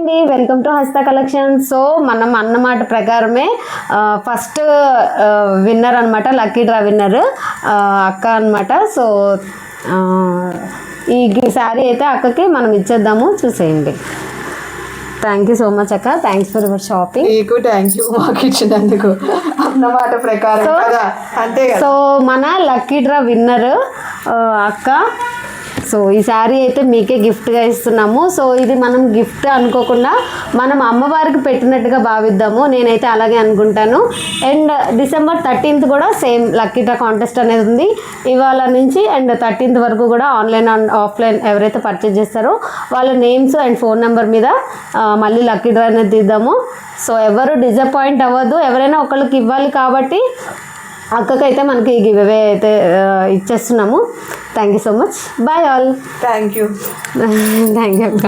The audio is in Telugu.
అండి, వెల్కమ్ టు హస్త కలెక్షన్. సో మనం అన్నమాట ప్రకారమే ఫస్ట్ విన్నర్ అనమాట, లక్కీ డ్రా విన్నర్ అక్క అనమాట. సో ఈ శారీ అయితే అక్కకి మనం ఇచ్చేద్దాము, చూసేయండి. థ్యాంక్ యూ సో మచ్ అక్క, థ్యాంక్స్ ఫర్ యువర్ షాపింగ్. నీకు థ్యాంక్ యూ మాకు ఇచ్చినందుకు అన్నమాట ప్రకారం కదా, అంతే కదా. సో మన లక్కీ డ్రా విన్నర్ అక్క. సో ఈ శారీ అయితే మీకే గిఫ్ట్గా ఇస్తున్నాము. సో ఇది మనం గిఫ్ట్ అనుకోకుండా మనం అమ్మవారికి పెట్టినట్టుగా భావిద్దాము, నేనైతే అలాగే అనుకుంటాను. అండ్ December 13th కూడా సేమ్ లక్కీ డ్రా కాంటెస్ట్ అనేది ఉంది ఇవాళ నుంచి. అండ్ 13th వరకు కూడా ఆన్లైన్ అండ్ ఆఫ్లైన్ ఎవరైతే పర్చేజ్ చేస్తారో వాళ్ళ నేమ్స్ అండ్ ఫోన్ నెంబర్ మీద మళ్ళీ లక్కీ డ్రా అనేది తీద్దాము. సో ఎవరు డిసప్పాయింట్ అవ్వద్దు, ఎవరైనా ఒకళ్ళకి ఇవ్వాలి కాబట్టి అక్కకైతే మనకి గివ్ అవే అయితే ఇచ్చేస్తున్నాము. Thank you so much, bye all. Thank you thank you అక్క.